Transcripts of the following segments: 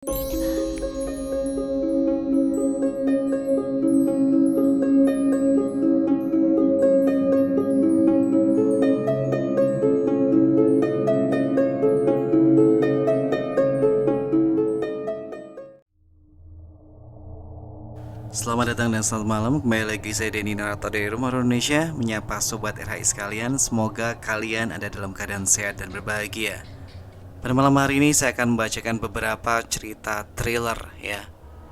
Selamat datang dan selamat malam. Kembali lagi saya Denny, narator dari Rumah Horor Indonesia, menyapa sobat RHI sekalian. Semoga kalian ada dalam keadaan sehat dan berbahagia. Pada malam hari ini saya akan membacakan beberapa cerita thriller ya,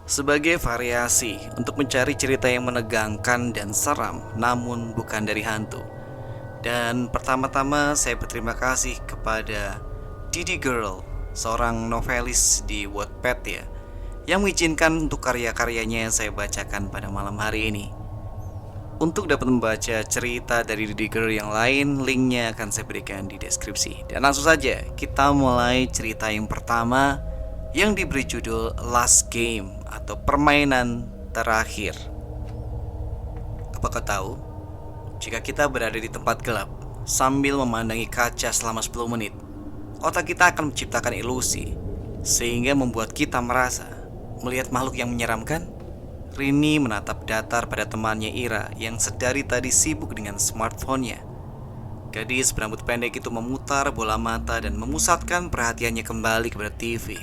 sebagai variasi untuk mencari cerita yang menegangkan dan seram, namun bukan dari hantu. Dan pertama-tama saya berterima kasih kepada Didi Girl, seorang novelis di Wattpad ya, yang mengizinkan untuk karya-karyanya yang saya bacakan pada malam hari ini. Untuk dapat membaca cerita dari Didi Girl yang lain, linknya akan saya berikan di deskripsi. Dan langsung saja kita mulai cerita yang pertama, yang diberi judul Last Game atau Permainan Terakhir. Apa kau tahu, jika kita berada di tempat gelap sambil memandangi kaca selama 10 menit, otak kita akan menciptakan ilusi sehingga membuat kita merasa melihat makhluk yang menyeramkan. Rini menatap datar pada temannya Ira yang sedari tadi sibuk dengan smartphone-nya. Gadis berambut pendek itu memutar bola mata dan memusatkan perhatiannya kembali kepada TV.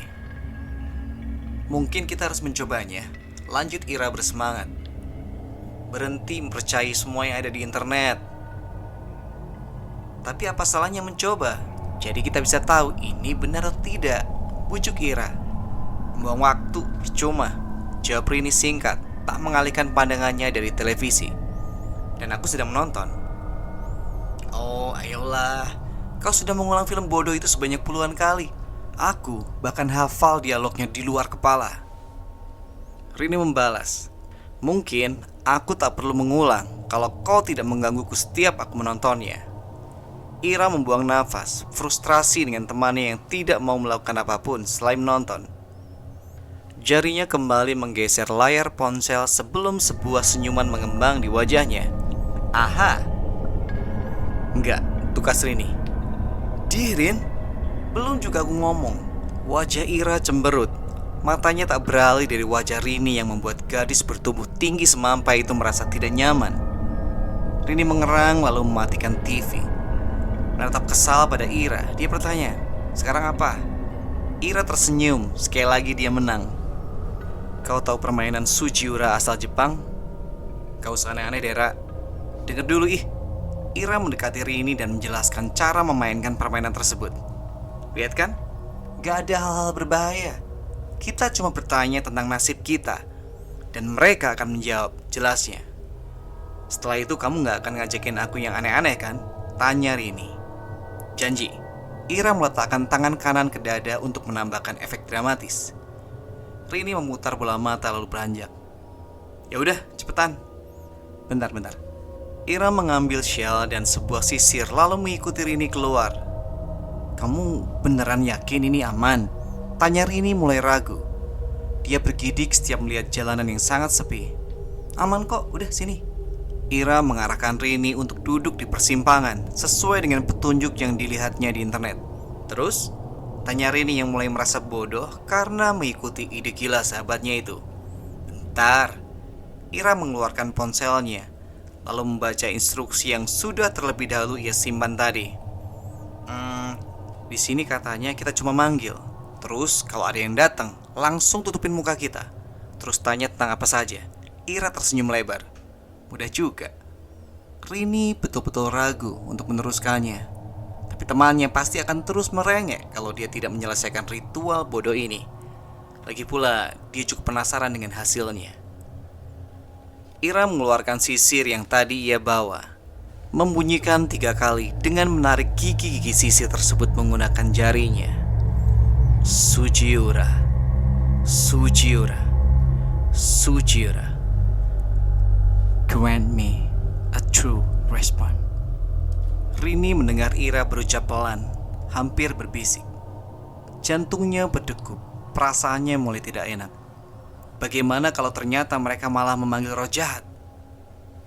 Mungkin kita harus mencobanya, lanjut Ira bersemangat. Berhenti mempercayai semua yang ada di internet. Tapi apa salahnya mencoba? Jadi kita bisa tahu ini benar atau tidak, bujuk Ira. Membuang waktu, cuma jawab Rini singkat, tak mengalihkan pandangannya dari televisi. Dan aku sedang menonton. Oh, ayolah, kau sudah mengulang film bodoh itu sebanyak puluhan kali. Aku bahkan hafal dialognya di luar kepala. Rini membalas, mungkin aku tak perlu mengulang kalau kau tidak menggangguku setiap aku menontonnya. Ira membuang nafas, frustrasi dengan temannya yang tidak mau melakukan apapun selain menonton. Jarinya kembali menggeser layar ponsel sebelum sebuah senyuman mengembang di wajahnya. Aha. Enggak, tukas Rini. Dirin, belum juga aku ngomong. Wajah Ira cemberut. Matanya tak beralih dari wajah Rini yang membuat gadis bertubuh tinggi semampai itu merasa tidak nyaman. Rini mengerang lalu mematikan TV. Menatap kesal pada Ira, dia bertanya, "Sekarang apa?" Ira tersenyum, sekali lagi dia menang. Kau tahu permainan Sujiura asal Jepang? Kau usah aneh-aneh, Dera. Dengar dulu ih. Ira mendekati Rini dan menjelaskan cara memainkan permainan tersebut. Lihat kan? Gak ada hal-hal berbahaya. Kita cuma bertanya tentang nasib kita, dan mereka akan menjawab, jelasnya. Setelah itu kamu gak akan ngajakin aku yang aneh-aneh kan? Tanya Rini. Janji. Ira meletakkan tangan kanan ke dada untuk menambahkan efek dramatis. Rini memutar bola mata lalu beranjak. Ya udah, cepetan. Bentar. Ira mengambil syal dan sebuah sisir lalu mengikuti Rini keluar. Kamu beneran yakin ini aman? Tanya Rini mulai ragu. Dia bergidik setiap melihat jalanan yang sangat sepi. Aman kok, udah sini. Ira mengarahkan Rini untuk duduk di persimpangan sesuai dengan petunjuk yang dilihatnya di internet. Terus? Tanya Rini yang mulai merasa bodoh karena mengikuti ide gila sahabatnya itu. Bentar. Ira mengeluarkan ponselnya lalu membaca instruksi yang sudah terlebih dahulu ia simpan tadi. Di sini katanya kita cuma manggil. Terus kalau ada yang datang, langsung tutupin muka kita. Terus tanya tentang apa saja. Ira tersenyum lebar. Mudah juga. Rini betul-betul ragu untuk meneruskannya. Tapi temannya pasti akan terus merengek kalau dia tidak menyelesaikan ritual bodoh ini. Lagi pula, dia cukup penasaran dengan hasilnya. Ira mengeluarkan sisir yang tadi ia bawa, membunyikan 3 kali dengan menarik gigi-gigi sisir tersebut menggunakan jarinya. Sujiura, Sujiura, Sujiura. Grant me a true response. Rini mendengar Ira berucap pelan, hampir berbisik. Jantungnya berdegup, perasaannya mulai tidak enak. Bagaimana kalau ternyata mereka malah memanggil roh jahat?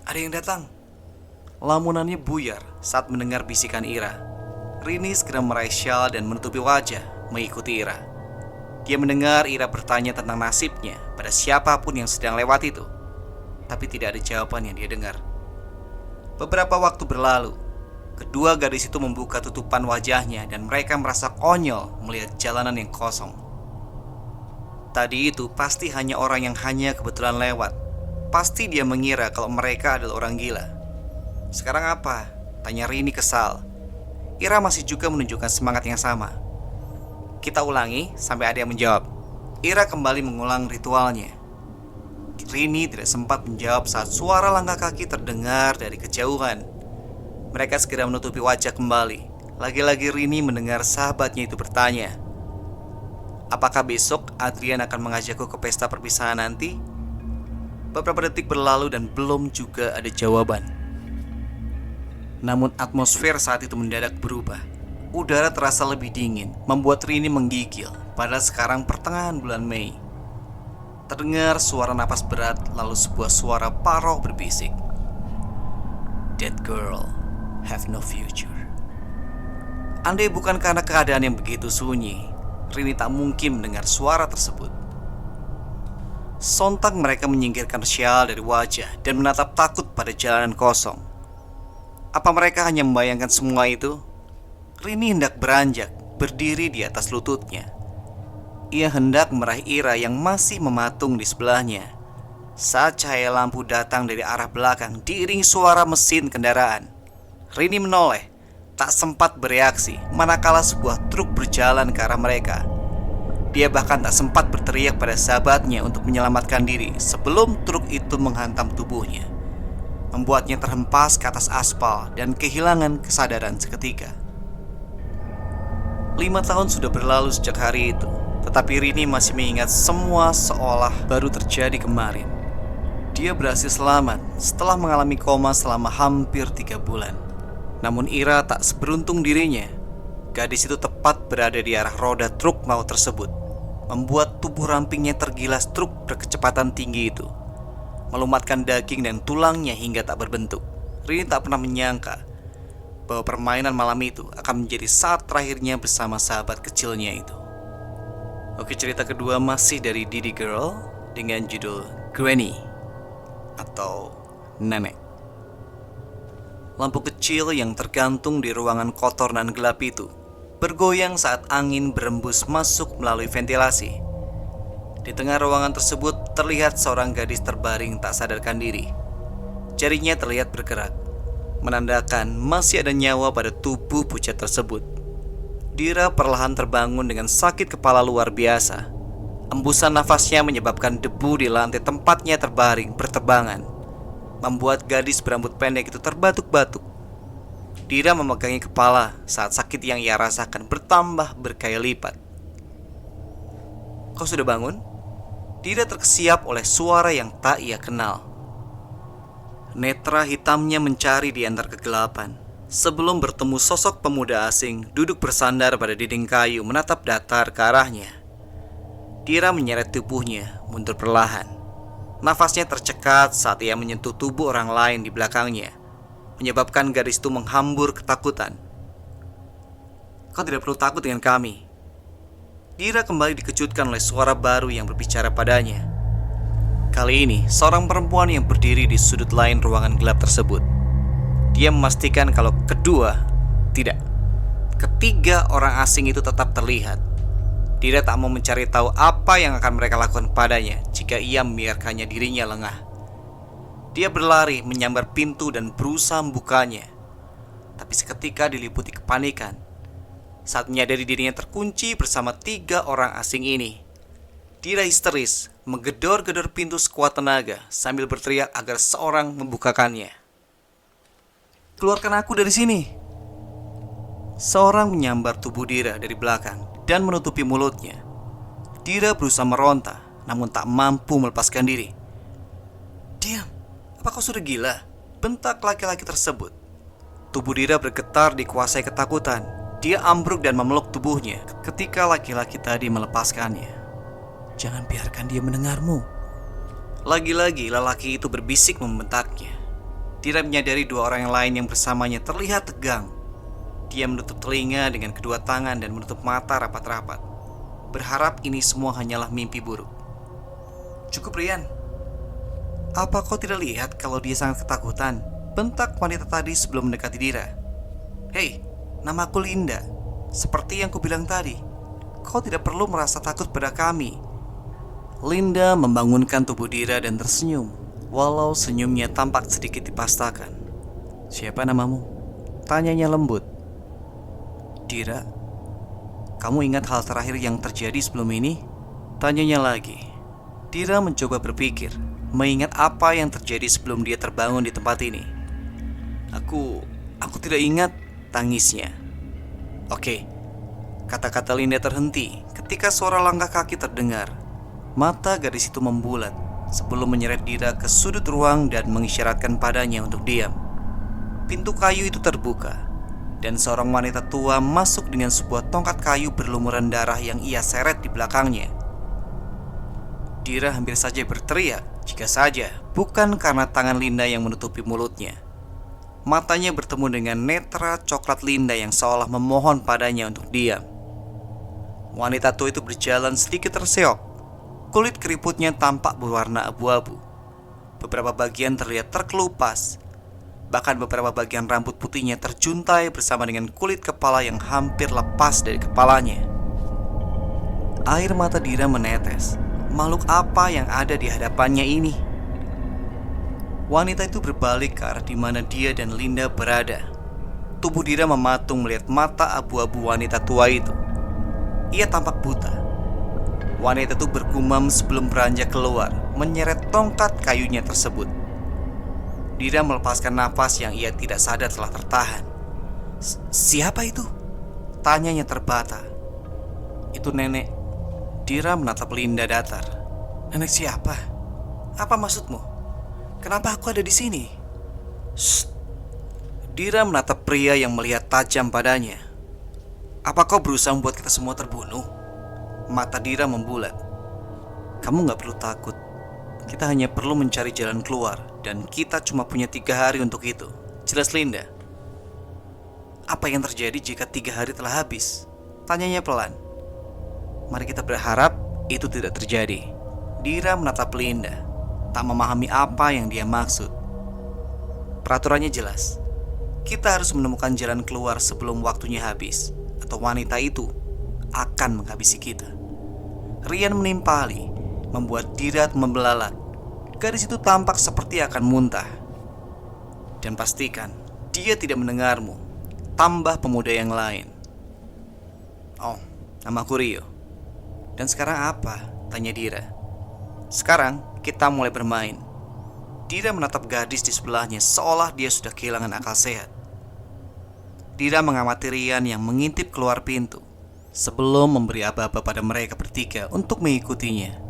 Ada yang datang. Lamunannya buyar saat mendengar bisikan Ira. Rini segera meraih syal dan menutupi wajah, mengikuti Ira. Dia mendengar Ira bertanya tentang nasibnya pada siapapun yang sedang lewat itu, tapi tidak ada jawaban yang dia dengar. Beberapa waktu berlalu. Kedua gadis itu membuka tutupan wajahnya dan mereka merasa konyol melihat jalanan yang kosong. Tadi itu pasti hanya orang yang hanya kebetulan lewat. Pasti dia mengira kalau mereka adalah orang gila. Sekarang apa? Tanya Rini kesal. Ira masih juga menunjukkan semangat yang sama. Kita ulangi sampai ada yang menjawab. Ira kembali mengulang ritualnya. Rini tidak sempat menjawab saat suara langkah kaki terdengar dari kejauhan. Mereka segera menutupi wajah kembali. Lagi-lagi Rini mendengar sahabatnya itu bertanya, apakah besok Adrian akan mengajakku ke pesta perpisahan nanti? Beberapa detik berlalu dan belum juga ada jawaban. Namun atmosfer saat itu mendadak berubah. Udara terasa lebih dingin, membuat Rini menggigil. Padahal sekarang pertengahan bulan Mei. Terdengar suara napas berat, lalu sebuah suara parau berbisik, "That girl have no future." Andai bukan karena keadaan yang begitu sunyi, Rini tak mungkin mendengar suara tersebut. Sontak mereka menyingkirkan syal dari wajah dan menatap takut pada jalanan kosong. Apa mereka hanya membayangkan semua itu? Rini hendak beranjak, berdiri di atas lututnya. Ia hendak meraih Ira yang masih mematung di sebelahnya saat cahaya lampu datang dari arah belakang diiringi suara mesin kendaraan. Rini menoleh, tak sempat bereaksi manakala sebuah truk berjalan ke arah mereka. Dia bahkan tak sempat berteriak pada sahabatnya untuk menyelamatkan diri sebelum truk itu menghantam tubuhnya, membuatnya terhempas ke atas aspal dan kehilangan kesadaran seketika. 5 tahun sudah berlalu sejak hari itu, tetapi Rini masih mengingat semua seolah baru terjadi kemarin. Dia berhasil selamat setelah mengalami koma selama hampir 3 bulan. Namun Ira tak seberuntung dirinya. Gadis itu tepat berada di arah roda truk maut tersebut, membuat tubuh rampingnya tergilas truk berkecepatan tinggi itu, melumatkan daging dan tulangnya hingga tak berbentuk. Rini tak pernah menyangka bahwa permainan malam itu akan menjadi saat terakhirnya bersama sahabat kecilnya itu. Oke, cerita kedua masih dari Didi Girl dengan judul Granny atau Nenek. Lampu kecil yang tergantung di ruangan kotor dan gelap itu bergoyang saat angin berembus masuk melalui ventilasi. Di tengah ruangan tersebut terlihat seorang gadis terbaring tak sadarkan diri. Jarinya terlihat bergerak, menandakan masih ada nyawa pada tubuh pucat tersebut. Dira perlahan terbangun dengan sakit kepala luar biasa. Embusan nafasnya menyebabkan debu di lantai tempatnya terbaring berterbangan, membuat gadis berambut pendek itu terbatuk-batuk. Dira memegangi kepala saat sakit yang ia rasakan bertambah berkali lipat. "Kau sudah bangun?" Dira terkesiap oleh suara yang tak ia kenal. Netra hitamnya mencari di antara kegelapan sebelum bertemu sosok pemuda asing duduk bersandar pada dinding kayu menatap datar ke arahnya. Dira menyeret tubuhnya mundur perlahan. Nafasnya tercekat saat ia menyentuh tubuh orang lain di belakangnya, menyebabkan gadis itu menghambur ketakutan. "Kau tidak perlu takut dengan kami." Dira kembali dikejutkan oleh suara baru yang berbicara padanya. Kali ini, seorang perempuan yang berdiri di sudut lain ruangan gelap tersebut. Dia memastikan kalau ketiga orang asing itu tetap terlihat. Dira tak mau mencari tahu apa yang akan mereka lakukan padanya jika ia membiarkannya dirinya lengah. Dia berlari menyambar pintu dan berusaha membukanya. Tapi seketika diliputi kepanikan saat menyadari dirinya terkunci bersama 3 orang asing ini. Dira histeris menggedor-gedor pintu sekuat tenaga sambil berteriak agar seorang membukakannya. "Keluarkan aku dari sini!" Seorang menyambar tubuh Dira dari belakang dan menutupi mulutnya. Dira berusaha meronta, namun tak mampu melepaskan diri. "Diam, apa kau sudah gila?" bentak laki-laki tersebut. Tubuh Dira bergetar dikuasai ketakutan. Dia ambruk dan memeluk tubuhnya ketika laki-laki tadi melepaskannya. "Jangan biarkan dia mendengarmu." Lagi-lagi lelaki itu berbisik membentaknya. Dira menyadari 2 orang yang lain yang bersamanya terlihat tegang. Dia menutup telinga dengan kedua tangan dan menutup mata rapat-rapat. berharap ini semua hanyalah mimpi buruk. Cukup, Rian. Apa kau tidak lihat kalau dia sangat ketakutan? Bentak wanita tadi sebelum mendekati Dira. Hei, namaku Linda. Seperti yang kubilang tadi, kau tidak perlu merasa takut pada kami. Linda membangunkan tubuh Dira dan tersenyum, walau senyumnya tampak sedikit dipastakan. Siapa namamu? Tanyanya lembut. Dira, kamu ingat hal terakhir yang terjadi sebelum ini? Tanyanya lagi. Dira mencoba berpikir, mengingat apa yang terjadi sebelum dia terbangun di tempat ini. Aku tidak ingat, tangisnya. Oke, kata-kata Linda terhenti ketika suara langkah kaki terdengar. Mata gadis itu membulat sebelum menyeret Dira ke sudut ruang dan mengisyaratkan padanya untuk diam. Pintu kayu itu terbuka dan seorang wanita tua masuk dengan sebuah tongkat kayu berlumuran darah yang ia seret di belakangnya. Dira hampir saja berteriak, jika saja bukan karena tangan Linda yang menutupi mulutnya. Matanya bertemu dengan netra coklat Linda yang seolah memohon padanya untuk diam. Wanita tua itu berjalan sedikit terseok. Kulit keriputnya tampak berwarna abu-abu. Beberapa bagian terlihat terkelupas. Bahkan beberapa bagian rambut putihnya terjuntai bersama dengan kulit kepala yang hampir lepas dari kepalanya. Air mata Dira menetes. Makhluk apa yang ada di hadapannya ini? Wanita itu berbalik ke arah di mana dia dan Linda berada. Tubuh Dira mematung melihat mata abu-abu wanita tua itu. Ia tampak buta. Wanita itu bergumam sebelum beranjak keluar, menyeret tongkat kayunya tersebut. Dira melepaskan napas yang ia tidak sadar telah tertahan. Siapa itu? Tanyanya terbata. Itu nenek. Dira menatap Linda datar. Nenek siapa? Apa maksudmu? Kenapa aku ada di sini? Shh. Dira menatap pria yang melihat tajam padanya. Apa kau berusaha membuat kita semua terbunuh? Mata Dira membulat. Kamu gak perlu takut. Kita hanya perlu mencari jalan keluar. Dan kita cuma punya 3 hari untuk itu. Jelas Linda? Apa yang terjadi jika 3 hari telah habis? Tanyanya pelan. Mari kita berharap itu tidak terjadi. Dira menatap Linda, tak memahami apa yang dia maksud. Peraturannya jelas. Kita harus menemukan jalan keluar sebelum waktunya habis, atau wanita itu akan menghabisi kita. Rian menimpali, membuat Dira membelalak. Gadis itu tampak seperti akan muntah. Dan pastikan dia tidak mendengarmu, tambah pemuda yang lain. Oh, namaku Rio. Dan sekarang apa? Tanya Dira. Sekarang kita mulai bermain. Dira menatap gadis di sebelahnya seolah dia sudah kehilangan akal sehat. Dira mengamati Rian yang mengintip keluar pintu sebelum memberi aba-aba pada mereka bertiga untuk mengikutinya.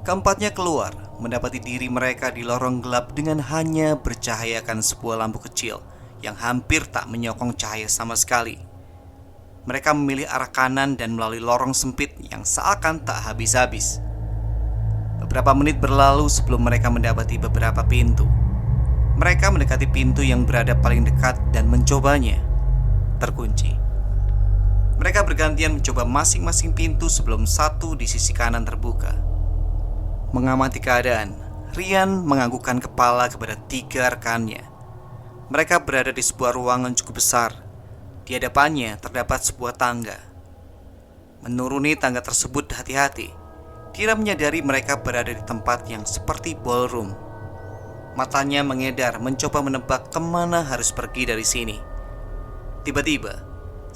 Keempatnya keluar, mendapati diri mereka di lorong gelap dengan hanya bercahayakan sebuah lampu kecil yang hampir tak menyokong cahaya sama sekali. Mereka memilih arah kanan dan melalui lorong sempit yang seakan tak habis-habis. Beberapa menit berlalu sebelum mereka mendapati beberapa pintu. Mereka mendekati pintu yang berada paling dekat dan mencobanya. Terkunci. Mereka bergantian mencoba masing-masing pintu sebelum satu di sisi kanan terbuka. Mengamati keadaan, Rian menganggukkan kepala kepada 3 rekannya. Mereka berada di sebuah ruangan cukup besar. Di hadapannya terdapat sebuah tangga. Menuruni tangga tersebut hati-hati. Dira menyadari mereka berada di tempat yang seperti ballroom. Matanya mengedar mencoba menebak kemana harus pergi dari sini. Tiba-tiba,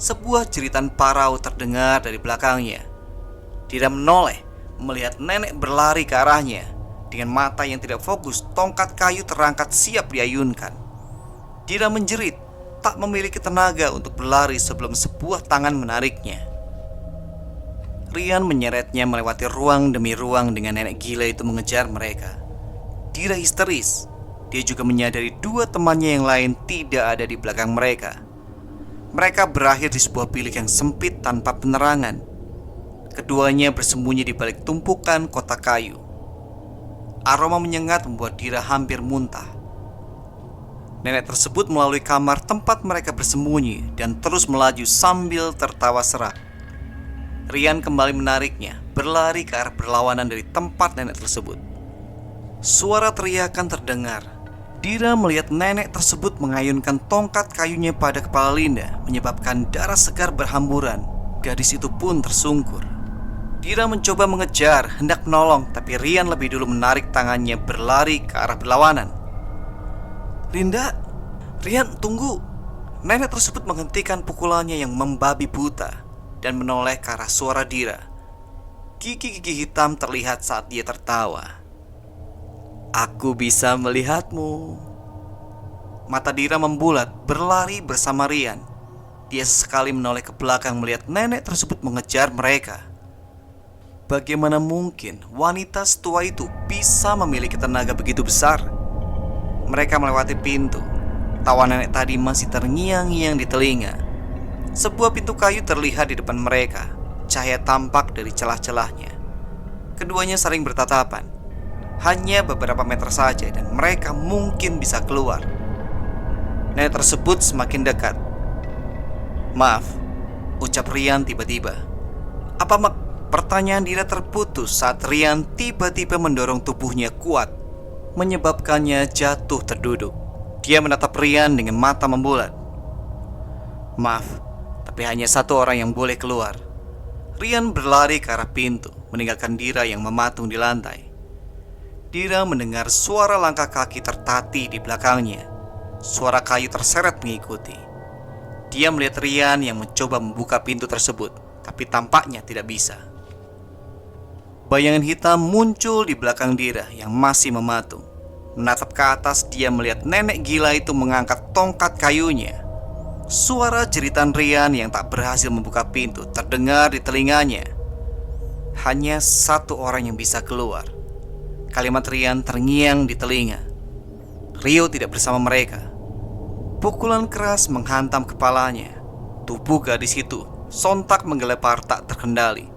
sebuah jeritan parau terdengar dari belakangnya. Dira menoleh melihat nenek berlari ke arahnya. Dengan mata yang tidak fokus, tongkat kayu terangkat siap diayunkan. Dira menjerit, tak memiliki tenaga untuk berlari sebelum sebuah tangan menariknya. Rian menyeretnya melewati ruang demi ruang dengan nenek gila itu mengejar mereka. Dira histeris. Dia juga menyadari 2 temannya yang lain tidak ada di belakang mereka. Mereka berakhir di sebuah bilik yang sempit tanpa penerangan. Keduanya bersembunyi di balik tumpukan kotak kayu. Aroma menyengat membuat Dira hampir muntah. Nenek tersebut melalui kamar tempat mereka bersembunyi dan terus melaju sambil tertawa serak. Rian kembali menariknya, berlari ke arah berlawanan dari tempat nenek tersebut. Suara teriakan terdengar. Dira melihat nenek tersebut mengayunkan tongkat kayunya pada kepala Linda, menyebabkan darah segar berhamburan. Gadis itu pun tersungkur. Dira mencoba mengejar, hendak menolong, tapi Rian lebih dulu menarik tangannya berlari ke arah berlawanan. Linda, Rian, tunggu. Nenek tersebut menghentikan pukulannya yang membabi buta dan menoleh ke arah suara Dira. Gigi-gigi hitam terlihat saat dia tertawa. Aku bisa melihatmu. Mata Dira membulat, berlari bersama Rian. Dia sesekali menoleh ke belakang melihat nenek tersebut mengejar mereka. Bagaimana mungkin wanita setua itu bisa memiliki tenaga begitu besar? Mereka melewati pintu. Tawa nenek tadi masih terngiang-ngiang di telinga. Sebuah pintu kayu terlihat di depan mereka. Cahaya tampak dari celah-celahnya. Keduanya saling bertatapan. Hanya beberapa meter saja dan mereka mungkin bisa keluar. Nenek tersebut semakin dekat. Maaf, ucap Rian tiba-tiba. Pertanyaan Dira terputus saat Rian tiba-tiba mendorong tubuhnya kuat, menyebabkannya jatuh terduduk. Dia menatap Rian dengan mata membulat. Maaf, tapi hanya satu orang yang boleh keluar. Rian berlari ke arah pintu, meninggalkan Dira yang mematung di lantai. Dira mendengar suara langkah kaki tertatih di belakangnya. Suara kayu terseret mengikuti. Dia melihat Rian yang mencoba membuka pintu tersebut, tapi tampaknya tidak bisa. Bayangan hitam muncul di belakang Dira yang masih mematung. Menatap ke atas, dia melihat nenek gila itu mengangkat tongkat kayunya. Suara jeritan Rian yang tak berhasil membuka pintu terdengar di telinganya. Hanya satu orang yang bisa keluar. Kalimat Rian terngiang di telinga. Rio tidak bersama mereka. Pukulan keras menghantam kepalanya. Tubuh gadis itu sontak menggelepar tak terkendali.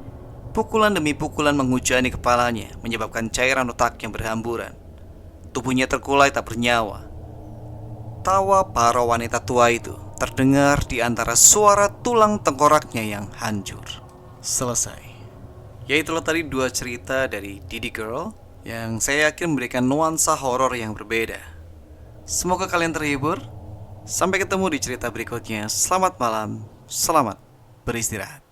Pukulan demi pukulan menghujani kepalanya, menyebabkan cairan otak yang berhamburan. Tubuhnya terkulai tak bernyawa. Tawa para wanita tua itu terdengar di antara suara tulang tengkoraknya yang hancur. Selesai. Ya, itulah tadi 2 cerita dari Didi Girl yang saya yakin memberikan nuansa horor yang berbeda. Semoga kalian terhibur. Sampai ketemu di cerita berikutnya. Selamat malam, selamat beristirahat.